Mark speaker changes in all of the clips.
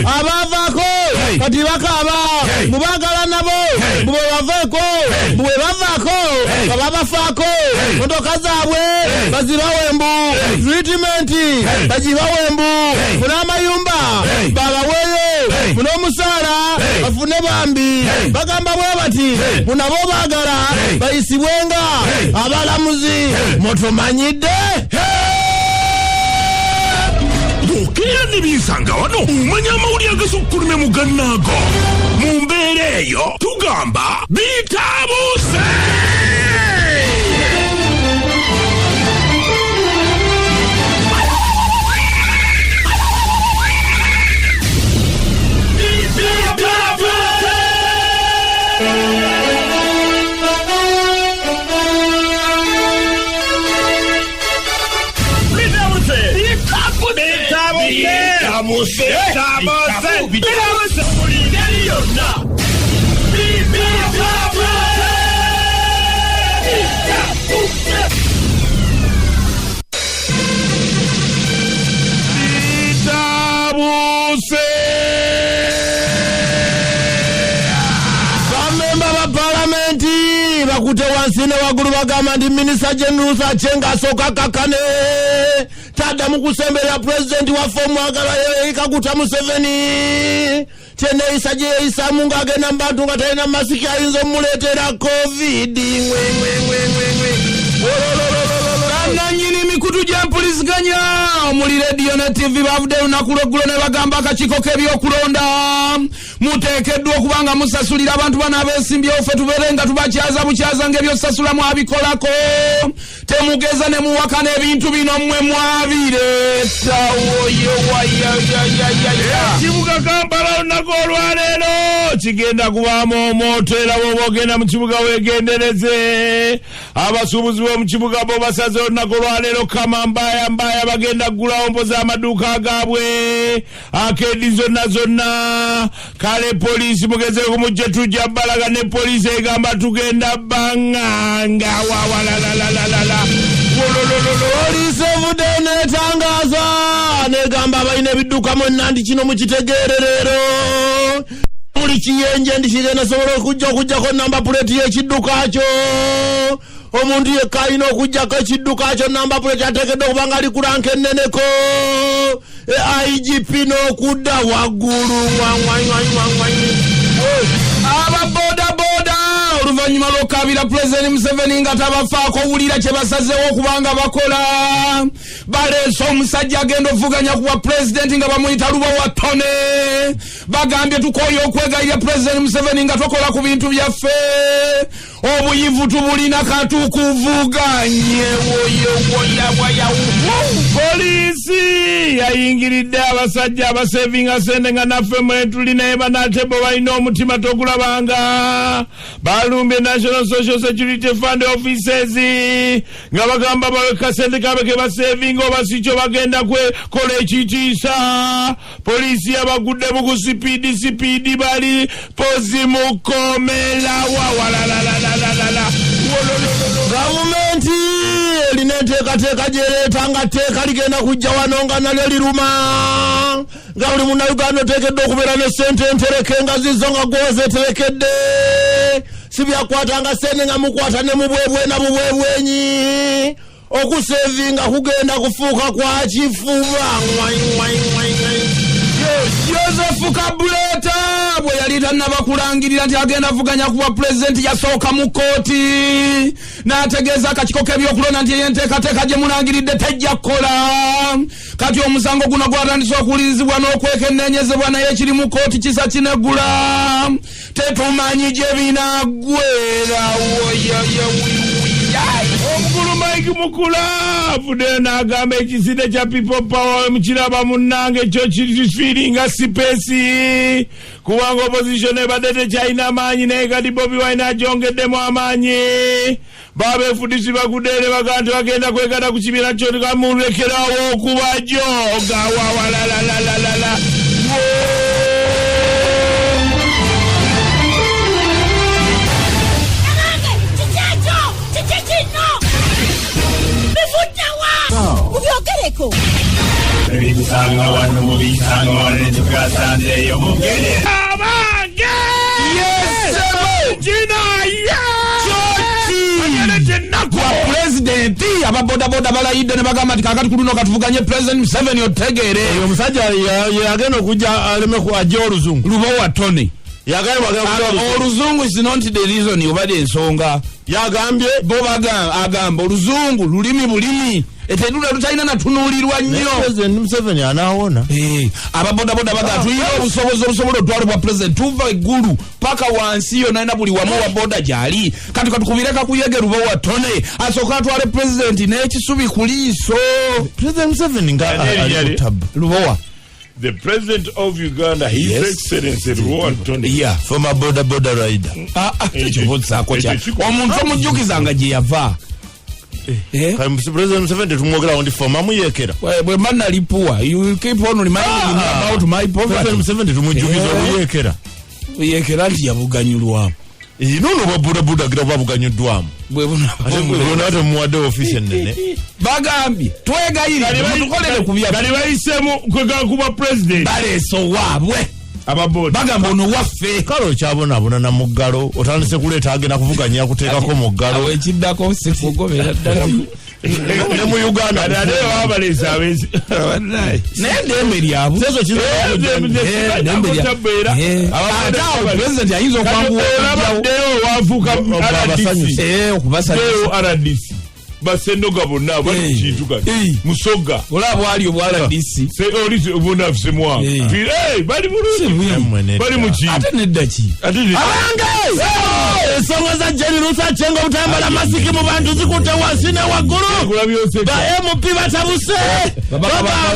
Speaker 1: abavako kati bakaba mubagala nabo bwe bavako bwe bavako babafako motoka zaabwe bazibawembu treatment bazibawembu kuna mayumba babaweyo kuna omusala bafune bambi bagamba bwe bati munabo bagala bayisibwenga abalamuzi motomanyidde
Speaker 2: Okera nibisanga wano umanya amawuli agasukkulumye mu gannaago mu mbeera eyo tugamba bitabuse.
Speaker 1: bakute wansine wagulu bagamba ndi Minister General Sachenga asoka kakane tada mukusembera president wa fomu agala ikakuta Museveni tene isaje isamunga agena mbantu ngatalina masiki ayinzo muletera covid nanyini mikutu gya mpuliziganya omuli radio ne TV bavude lunakulogulo ne bagamba akakiko k'ebyokulonda muteekeddwa okubanga musasulira abantu bano abeesimbyewo ffe tubeere nga tubakyaza bukyaza ng'ebyosasula mwabikolako temugeza ne muwakana ebintu bino mmwe mwabireeta ekibuga Kampala olunaku olwaleero kigenda kubaamu omwoto era bw'oba ogenda mu kibuga weegendereze abasuubuzi b'omu kibuga bo basaze olunaku olwaleero kama mbaya bagenda kugulawo mpoza amaduuka agaabwe akeedi zonna kale poliisi mugezeeko mujje tujja balaga ne poliisi egamba tugenda banganga wawalalalala poliisi evudde netangaza negamba abalina ebidduka mu Nandi kino mukitegeerero buli kiyenje ndikigenda sobola okujjako namba puleti y'ekidduka kyo omuntu yekka alina okujjako ekidduka kyo namba puleti ateekedde okubanga ali kulanka enneneko IGP n'okudda waggulu ababodaboda oluvannyuma lw'okukabira President Museveni nga tabafaako owulira kye basazeewo okubanga bakola baleese omusajja agenda ovuganya kuwa President nga bamuyita luba wa ttone bagambye tukooye okwegayirya President Museveni nga tokola ku bintu byaffe obuyivu tubulina katukuvuganye poliisi yayingiridde abasajja abasevinga sente nga naffe mwetuli naye banatebo balina omutima togulabanga balumbye National Social Security Fund offices nga bagamba baweka sente kabe ke basevinga oba sikyo bagenda kwekola ekitiisa poliisi yabagudde buku sipiidi bali pozi mukomela wawalalalala gavumenti erina enteekateeka gyereeta nga tteeka ligenda kujja wano nga nalyo liruma nga buli munnayuganda oteekedde okubeera ne ssente entereke nga zizo nga gwozeterekedde si byakwata nga sente nga mukwata ne mubwebwena bubwebwenyi okusevinga kugenda kufuuka kwa kifuba Joseph Kabuleta bwe yali tannabakulangirira nti agenda vuganya kuba President yasooka mu kooti n'ategeeza akakiko k'ebyokulonda nti yenteekateeka gye mulangiridde tejja kukola kati omusango guno gwatandise okuwulirizibwa n'okwekenneenyezebwa naye ekiri mu kooti kisa kinegula tetumanyi gye binaggwera omukulu Mike Mukula avudde n'agamba ekisinde kya People Power mukiraba munnange ekyo kifiringa sipesi kubanga opposition ebadde tekyalina amaanyi naye kati Bobi Wine agyongeddemu amaanyi babeefudisi bagudde ne bagaa nti bagenda kwegata ku kibiina kyo kamulekerawo okubajoga wawalalalala
Speaker 3: mubyogereko
Speaker 4: ebisanga wano mubisanga wano tugasanzeeyo mugere
Speaker 1: abange
Speaker 5: pulezidenti ababodaboda balayidde ne bagamba nti kakati kuluno katuvuganye pulezidenti Museveni otegeere
Speaker 6: omusajja yagenda okujja aleme ajja oluzungu
Speaker 5: Lubowa Tony oluzungu is not the reason oba ensonga
Speaker 6: yagambye
Speaker 5: bo agamba oluzungu lulimi bulimi etenula lutalina natunuulirwa nnyo
Speaker 6: President Museveni anaawona
Speaker 5: ababodaboda bagatuyina obusobozi obusobola otwala bwa pulezidenti tuva eggulu paka wansi yo nalina buli wamu wa boda gyali kati katukubireka kuyege Lubowa Tone asooka atwale pulezidenti n'ekisubi ku liiso
Speaker 6: President Museveni nga ali tab
Speaker 5: Lubowa
Speaker 1: the president of Uganda, His Excellency Lubowa Tone.
Speaker 5: Yeah,
Speaker 6: former boda rider.
Speaker 5: Ekibuuzaako kya omuntu omujjukizanga gye yava.
Speaker 6: President Museveni tumwogerawo ndi former muyekera.
Speaker 5: Bwe mba nalipuwa, you keep on reminding me about my poverty.
Speaker 6: President Museveni tumujjukiza obuyekera.
Speaker 5: Buyekera nti yabuganyulwamu.
Speaker 6: Nono bwa boda gira bwabuganyuddwamu.
Speaker 5: Bwe
Speaker 6: buna muwadde ofiisi ennene.
Speaker 5: Bagambye twegayirire mutukolere ku bya
Speaker 1: kali bayiseemu kwegakuba president
Speaker 5: baleese owaabwe
Speaker 1: ababoda
Speaker 5: bagamba ono waffe
Speaker 6: kale okyabonaabona na muggalo otandise kuleeta agenda kuvuganya yakuteekako mu ggalo
Speaker 5: ekiddako sikugobera ddala
Speaker 6: ne mu Uganda
Speaker 1: ate babaleese abesi
Speaker 5: naye ddembe lyabwe ate awo pulezidenti ayinza okwanguwaabaddeyo
Speaker 1: wafuuka
Speaker 5: okubasanyusa
Speaker 1: RDC basenoga bonna bali kintu kati musoga
Speaker 5: olaba bwali obwa RDC
Speaker 1: oli obona afsemwa bali bulungi bali mu kintu
Speaker 5: ate nedda ki
Speaker 6: abange ensonga za Jenerusa Chengo obutambala masiki mu bantu zikutte wansi ne waggulu ba MP batabuse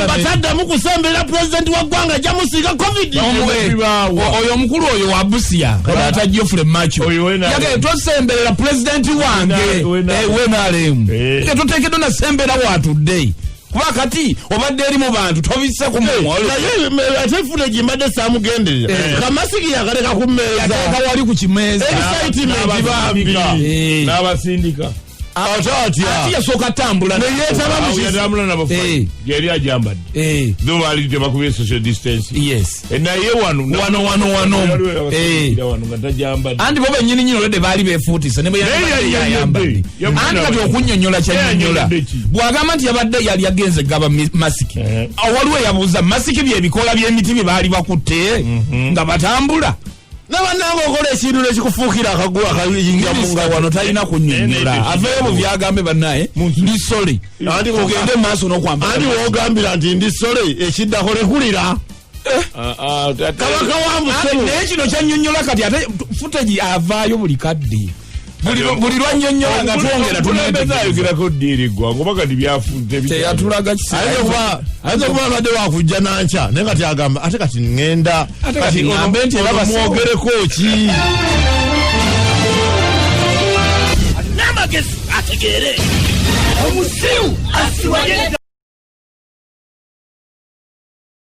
Speaker 6: bataddamu kusemberera pulezidenti wa ggwanga jamusiiga covid
Speaker 5: oyo omukulu oyo wa Busia ata Geoffrey Macho yagee tosemberera pulezidenti wange wenalemu tuteekeddwa nasembera watudde kuba kati obadde eri mu bantu tobisse ku
Speaker 6: naye ate fune gimbadde saamugenderera kamasiki yagaleka ku mmeeza
Speaker 5: yateeka wali ku kimeeza
Speaker 6: excitement bambi
Speaker 1: n'abasindika
Speaker 6: ati
Speaker 5: yasooka atambula
Speaker 1: yatambula nabafa yali ajambadde bo baali tebakubye social distance naye wano nga tajambadde
Speaker 5: anti bo bennyini olwedde baali beefuutise ne bweyayambadde anti kati okunnyonnyola kyanyonnyola bw'agamba nti yabadde yali agenze gaba masiki waliwo yabuuza masiki byebikoola by'emiti bye baali bakutte nga batambula
Speaker 6: nabananga okola ekintu nekikufuukira akagulu akayinga munga
Speaker 5: wano talina kunnyonnyola aveeyo mu byagambe bannaye ndi sole anti ogende mu maaso n'okwambala
Speaker 6: anti woogambira nti ndi sole ekiddako lekulira kabaka wambusemu
Speaker 5: naye kino kyannyonnyola kati ate futegi avaayo buli kadde buli lwannyonnyola nga twongera
Speaker 1: tunayogerako ddiiri eggwanga oba kati
Speaker 5: teyatulaga
Speaker 6: ayinza kuba abadde wakujja nankya naye kati agamba ate kati ŋŋenda kati
Speaker 5: ngambe nti
Speaker 6: mwogereko ki
Speaker 2: n'amagezi ategeere omusiru asiwagenda